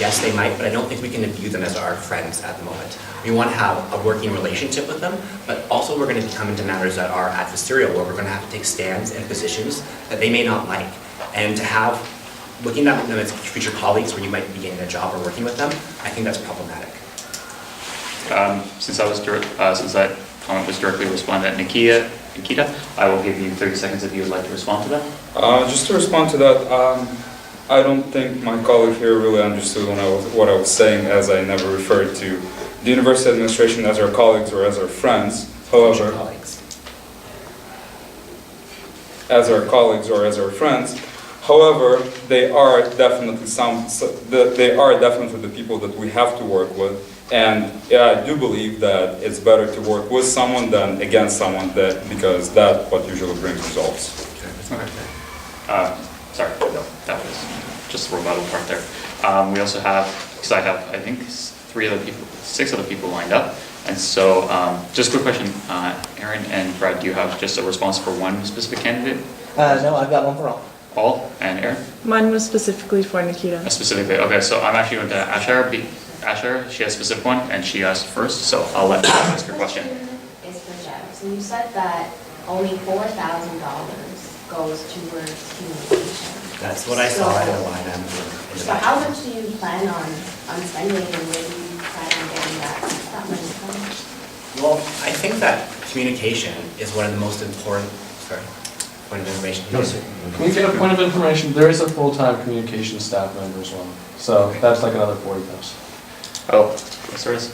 Yes, they might, but I don't think we can view them as our friends at the moment. We want to have a working relationship with them, but also we're going to come into matters that are adversarial, where we're going to have to take stands and positions that they may not like. And to have, looking at them as future colleagues where you might be getting a job or working with them, I think that's problematic. Since that comment was directly responded at Nikita, I will give you 30 seconds if you would like to respond to that. Just to respond to that, I don't think my colleague here really understood what I was saying, as I never referred to the university administration as our colleagues or as our friends. However, as our colleagues or as our friends. However, they are definitely the people that we have to work with. And yeah, I do believe that it's better to work with someone than against someone, because that's what usually brings results. Okay. Sorry, no, that was just the rebuttal part there. We also have, because I have, I think, 6 other people lined up. And so, just a quick question, Aaron and Brad, do you have just a response for one specific candidate? No, I've got one for all. All? And Aaron? Mine was specifically for Nikita. Specifically, okay, so I'm actually going to Asher, she has a specific one, and she asked first, so I'll let her ask her question. Is for Jeff. So you said that only $4,000 goes towards communication. That's what I saw in the line item. So how much do you plan on spending, and where do you plan on getting that money from? Well, I think that communication is one of the most important, point of information. No, sir. Can we get a point of information? There is a full-time communication staff member as well. So that's like another 40,000. Oh, yes, there is.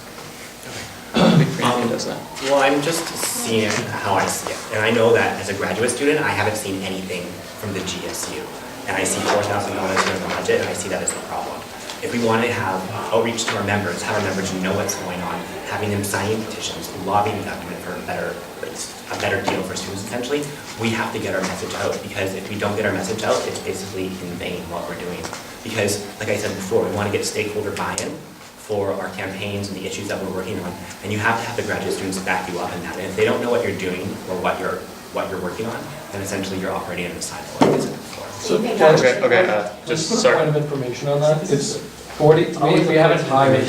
Does that. Well, I'm just seeing how I see it. And I know that as a graduate student, I haven't seen anything from the GSU. And I see $4,000 in the budget, and I see that as a problem. If we want to have outreach to our members, have our members know what's going on, having them signing petitions, lobbying the government for a better deal for students, essentially, we have to get our message out, because if we don't get our message out, it's basically in vain what we're doing. Because, like I said before, we want to get stakeholder buy-in for our campaigns and the issues that we're working on, and you have to have the graduate students back you up in that. And if they don't know what you're doing or what you're working on, then essentially you're operating in a silo like I said before. So, okay, just sorry. Point of information on that. It's 40. We haven't hired.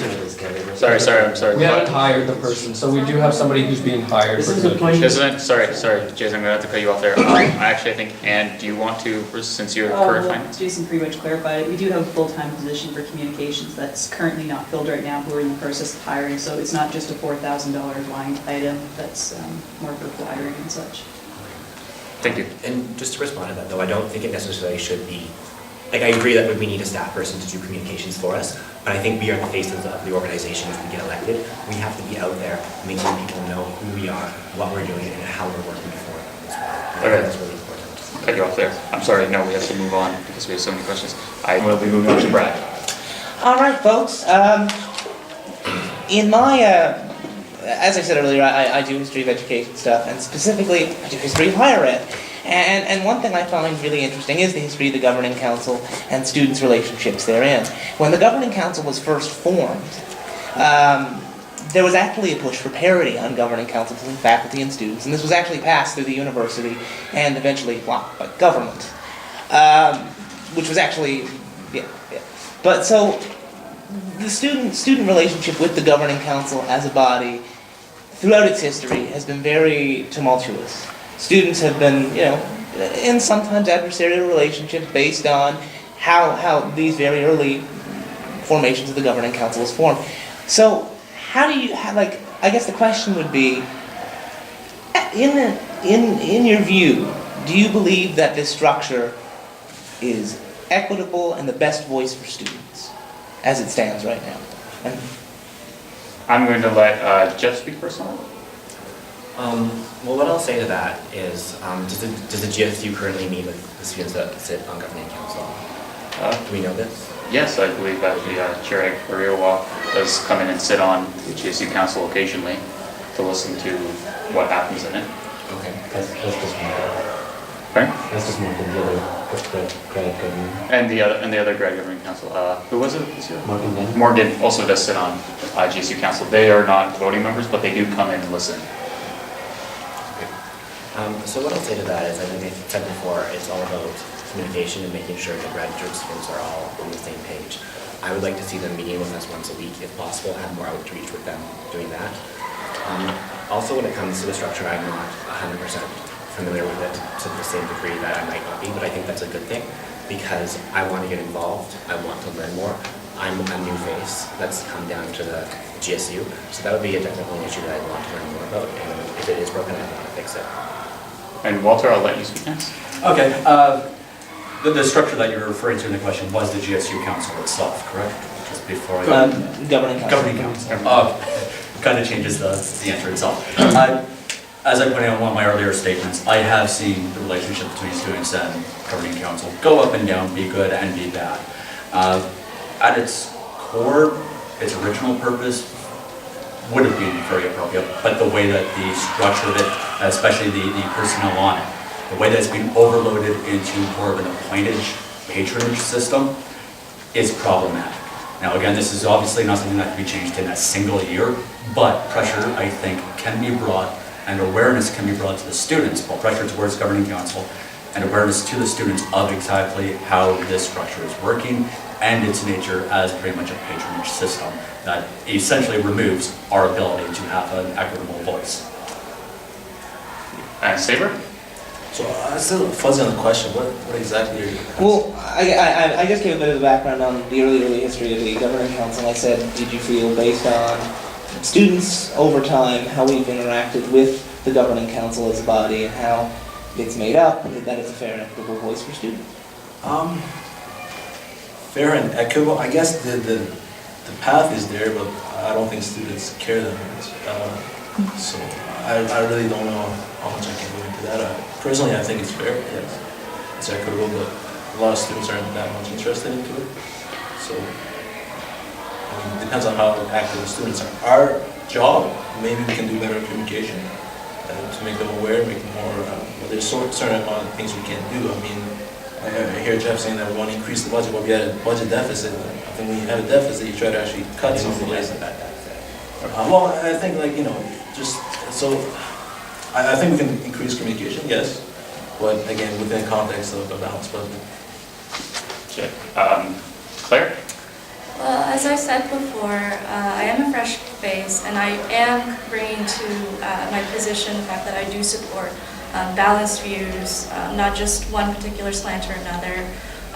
Sorry, I'm sorry. We haven't hired the person, so we do have somebody who's being hired. Sorry, Jason, I'm gonna have to cut you off there. Actually, I think, Anne, do you want to, since you're current finance? Jason pretty much clarified it. We do have a full-time position for communications that's currently not filled right now. We're in the process of hiring, so it's not just a $4,000 line item. That's more for flyering and such. Thank you. And just to respond to that, though, I don't think it necessarily should be, like, I agree that we need a staff person to do communications for us, but I think we are the faces of the organization. If we get elected, we have to be out there making people know who we are, what we're doing, and how we're working for them as well. Okay. That's really important. Cut you off there. I'm sorry, no, we have to move on because we have so many questions. I will be moving on to Brad. All right, folks. In my, as I said earlier, I do history of education stuff, and specifically, I do history of higher ed. And one thing I find really interesting is the history of the governing council and students' relationships therein. When the governing council was first formed, there was actually a push for parity on governing council between faculty and students, and this was actually passed through the university and eventually blocked by government, which was actually, yeah. But so the student relationship with the governing council as a body throughout its history has been very tumultuous. Students have been, in sometimes adversarial relationships based on how these very early formations of the governing council was formed. So how do you, I guess the question would be, in your view, do you believe that this structure is equitable and the best voice for students as it stands right now? And I'm going to let Jeff speak first on it. Well, what I'll say to that is, does the GSU currently meet with the students that sit on governing council? Do we know this? Yes, I believe that the Chair Ariwa does come in and sit on the GSU council occasionally to listen to what happens in it. Okay. That's just one guy. Right? That's just one thing. The other grad governor. And the other grad governing council. Who was it this year? Morgan Denny. Morgan also does sit on GSU council. They are not voting members, but they do come in and listen. So what I'll say to that is, I think I said before, it's all about communication and making sure that graduate students are all on the same page. I would like to see them meeting with us once a week if possible, have more outreach with them doing that. Also, when it comes to the structure, I'm not 100% familiar with it to the same degree that I might not be, but I think that's a good thing because I want to get involved, I want to learn more. I'm a new face that's come down to the GSU, so that would be a technical issue that I want to learn more about, and if it is broken, I want to fix it. And Walter, I'll let you speak next. Okay, the structure that you're referring to in the question was the GSU Council itself, correct? Just before I... Governing council. Governing Council. Kind of changes the answer itself. As I pointed out in one of my earlier statements, I have seen the relationship between students and Governing Council go up and down, be good and be bad. At its core, its original purpose would have been very appropriate, but the way that the structure of it, especially the personnel on it, the way that it's been overloaded into more of an appointage patronage system is problematic. Now again, this is obviously not something that can be changed in a single year, but pressure, I think, can be brought and awareness can be brought to the students, both pressure towards Governing Council and awareness to the students of exactly how this structure is working and its nature as pretty much a patronage system that essentially removes our ability to have an equitable voice. And Saber? So I'm still fuzzy on the question. What exactly are you? Well, I just gave a bit of the background on the early history of the Governing Council. I said, did you feel based on students over time, how we've interacted with the Governing Council as a body and how it's made up, and that it's a fair and equitable voice for students? Fair and equitable. I guess the path is there, but I don't think students care that much. So I really don't know how much I can go into that. Personally, I think it's fair. Yes, it's equitable, but a lot of students aren't that much interested into it. So I mean, it depends on how active the students are. Our job, maybe we can do better communication to make them aware, make them more. But there's certain amount of things we can't do. I mean, I hear Jeff saying that we want to increase the budget, but we had a budget deficit. I think when you have a deficit, you try to actually cut something. Well, I think just so. I think we can increase communication, yes, but again, within context of a balanced budget. Okay. Claire? Well, as I said before, I am a fresh face, and I am bringing to my position the fact that I do support balanced views, not just one particular slant or another.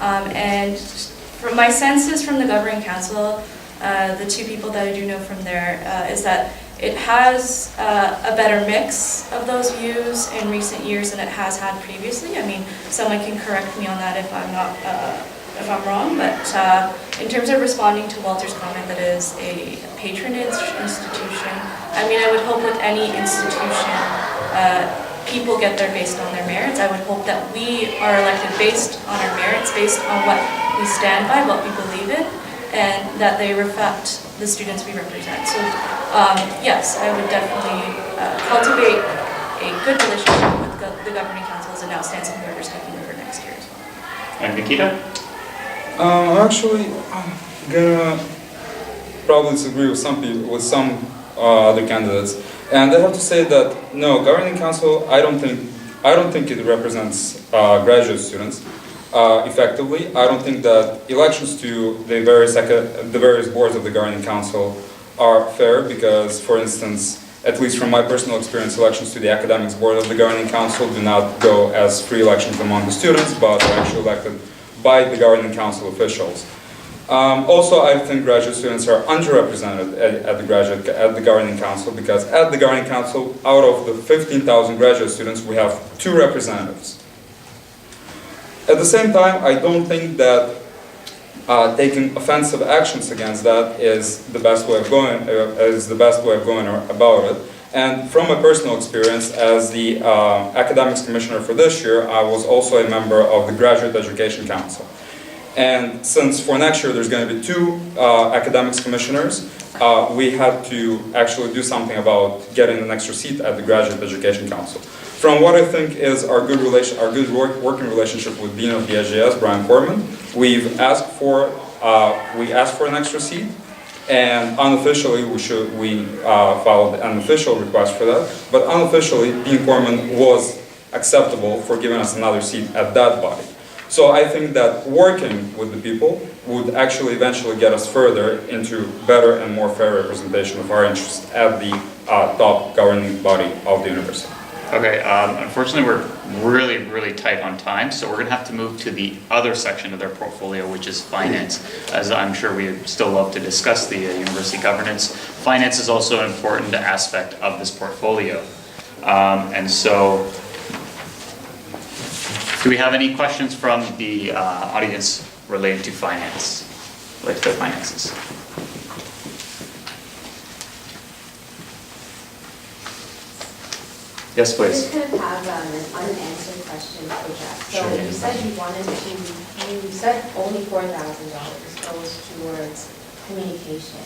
And from my senses from the Governing Council, the two people that I do know from there, is that it has a better mix of those views in recent years than it has had previously. I mean, someone can correct me on that if I'm wrong, but in terms of responding to Walter's comment that it is a patronage institution, I mean, I would hope with any institution, people get there based on their merits. I would hope that we are elected based on our merits, based on what we stand by, what we believe in, and that they reflect the students we represent. So yes, I would definitely cultivate a good relationship with the Governing Council as it now stands and whoever's taking over next year as well. And Nikita? Actually, I'm gonna probably disagree with some other candidates, and I have to say that no, Governing Council, I don't think it represents graduate students effectively. I don't think that elections to the various boards of the Governing Council are fair because, for instance, at least from my personal experience, elections to the academics board of the Governing Council do not go as free elections among the students, but are actually elected by the Governing Council officials. Also, I think graduate students are underrepresented at the Governing Council because at the Governing Council, out of the 15,000 graduate students, we have 2 representatives. At the same time, I don't think that taking offensive actions against that is the best way of going about it. And from my personal experience as the academics commissioner for this year, I was also a member of the Graduate Education Council. And since for next year there's going to be 2 academics commissioners, we had to actually do something about getting an extra seat at the Graduate Education Council. From what I think is our good working relationship with Dean of the SGS, Brian Corman, we asked for an extra seat, and unofficially we filed an official request for that. But unofficially, Dean Corman was acceptable for giving us another seat at that body. So I think that working with the people would actually eventually get us further into better and more fair representation of our interests at the top governing body of the university. Okay, unfortunately, we're really tight on time, so we're gonna have to move to the other section of their portfolio, which is finance. As I'm sure we'd still love to discuss the university governance. Finance is also an important aspect of this portfolio. And so, do we have any questions from the audience related to finance, related to finances? Yes, I please. just kind of have an unanswered question for Jeff. So Sure. you said you said only $4,000 goes towards communication.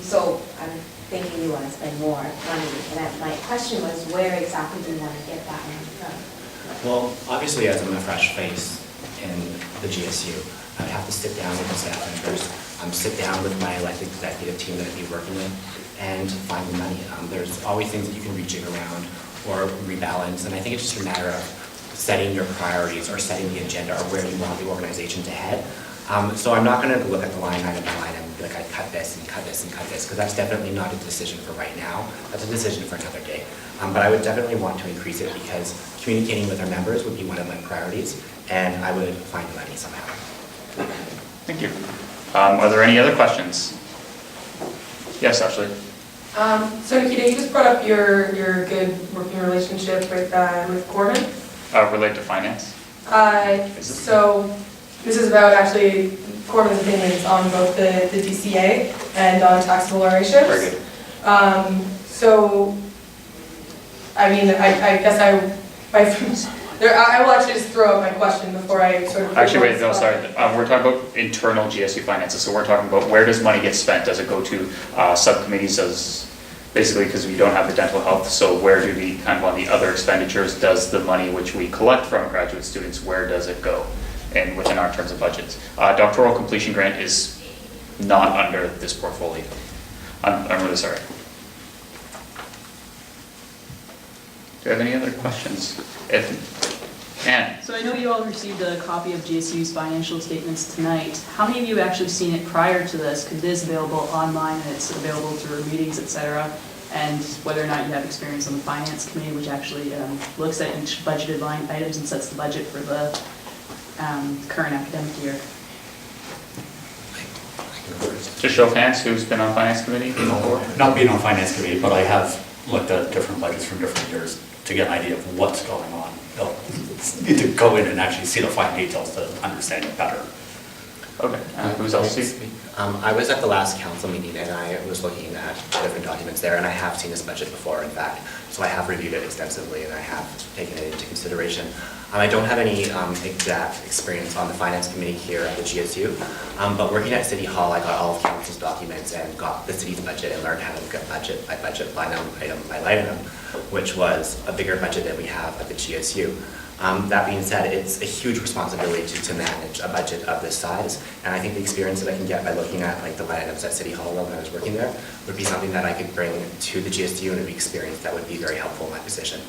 So I'm thinking you want to spend more money. And my question was, where exactly do you want to get that money from? Well, obviously, as I'm a fresh face in the GSU, I'd have to sit down with the staff members, sit down with my elected executive team that I'd be working with, and find the money. There's always things that you can rejig around or rebalance, and I think it's just a matter of setting your priorities or setting the agenda or where you want the organization to head. So I'm not going to look at the line item by line item and be like, I cut this and cut this and cut this, because that's definitely not a decision for right now. That's a decision for another day. But I would definitely want to increase it because communicating with our members would be one of my priorities, and I would find the money somehow. Thank you. Are there any other questions? Yes, Ashley. So Nikita, you just brought up your good working relationship with Corbin. Relate to finance? So this is about actually Corbin's opinions on both the DCA and on taxable ownership. Very good. So, I mean, I guess I will actually just throw out my question before I sort of... Actually, wait, no, sorry. We're talking about internal GSU finances. So we're talking about where does money get spent? Does it go to subcommittees? Basically, because we don't have the dental health, so where do we, kind of on the other expenditures, does the money which we collect from graduate students, where does it go? And within our terms of budgets. Doctoral completion grant is not under this portfolio. I'm really sorry. Do you have any other questions? Anne? So I know you all received a copy of GSU's financial statements tonight. How many of you have actually seen it prior to this? Because it is available online and it's available through meetings, etc. And whether or not you have experience on the finance committee, which actually looks at each budgeted line items and sets the budget for the current academic year. Just show of hands, who's been on finance committee before? Not being on finance committee, but I have looked at different budgets from different years to get an idea of what's going on. You'll need to go in and actually see the fine details to understand it better. Okay, who's else? I was at the last council meeting and I was looking at different documents there, and I have seen this budget before, in fact. So I have reviewed it extensively and I have taken it into consideration. I don't have any exact experience on the finance committee here at the GSU, but working at City Hall, I got all of council's documents and got the city's budget and learned how to look at budget by budget, line item by line item, which was a bigger budget than we have at the GSU. That being said, it's a huge responsibility to manage a budget of this size, and I think the experience that I can get by looking at like the line items at City Hall when I was working there would be something that I could bring to the GSU and an experience that would be very helpful in my position.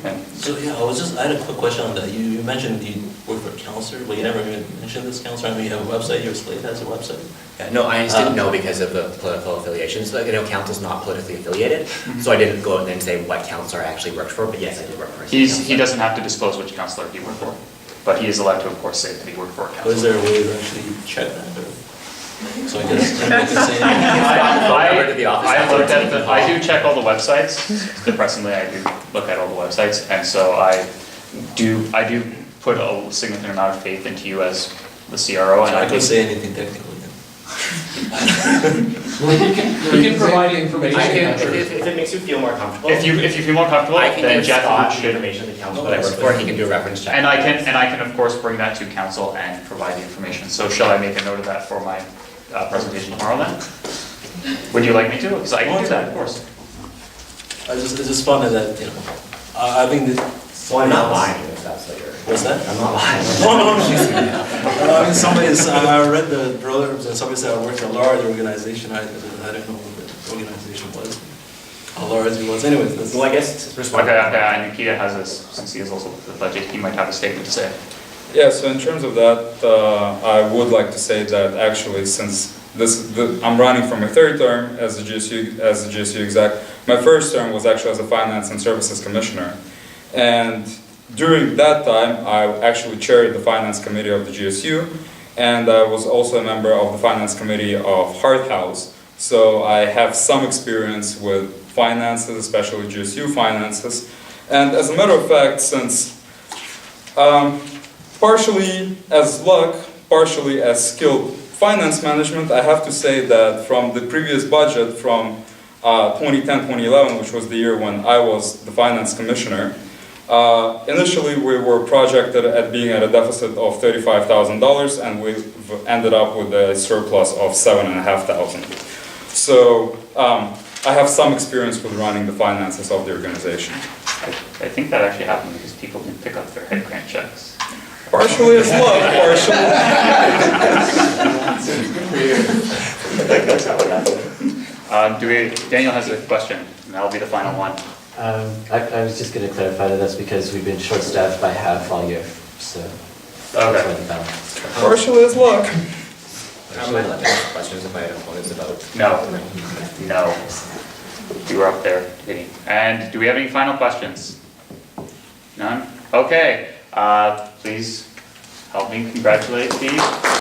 Okay. So yeah, I had a quick question on that. You mentioned you work for a counselor, but you never even mentioned this counselor. I mean, you have a website, your slate has a website. Yeah, no, I just didn't know because of the political affiliations. Like, council's not politically affiliated, so I didn't go out and say what counselor I actually worked for, but yes, I did work for a He counselor. doesn't have to disclose which counselor he worked for, but he is allowed to, of course, say that he worked for a counselor. Is there a way to actually check that? So I guess I can say I do check all the websites. Depressingly, I do look at all the websites, and so I do put a significant amount of faith into you as the CRO. And so I can say anything technically. Well, you can provide information. If it makes you feel more comfortable. If you feel more comfortable, I can then give Jeff Scott should. the information of the council that I work for. He can do a reference check. And I can of course bring that to council and provide the information. So shall I make a note of that for my presentation tomorrow then? Would you like me to? Because I can do that, of course. It's just fun that, I think that... Well, I'm not lying if that's what you're... What's that? I'm not lying. No. I mean, I read the proverbs and somebody said I worked at a large organization. I didn't know what the organization was. How large it was. Anyways, that's... Well, I guess... Okay, Nikita has this, since he is also the budget, he might have a statement to say. Yeah, so in terms of that, I would like to say that actually, since I'm running for my third term as a GSU exec, my first term was actually as a Finance and Services Commissioner. And during that time, I actually chaired the Finance Committee of the GSU, and I was also a member of the Finance Committee of Hart House. So I have some experience with finances, especially GSU finances. And as a matter of fact, since partially as luck, partially as skilled finance management, I have to say that from the previous budget from 2010-2011, which was the year when I was the finance commissioner, initially we were projected at being at a deficit of $35,000, and we've ended up with a surplus of $7,500. So I have some experience with running the finances of the organization. I think that actually happened because people didn't pick up their head grant checks. Partially as luck, partially. That's how it happened. Daniel has a question, and that'll be the final one. I was just going to clarify that that's because we've been short-staffed by half all year, so that's why the balance. Partially as luck. Am I allowed to ask questions if I had opponents about? No. You were up there debating. And do we have any final questions? None? Okay. Please help me congratulate Steve.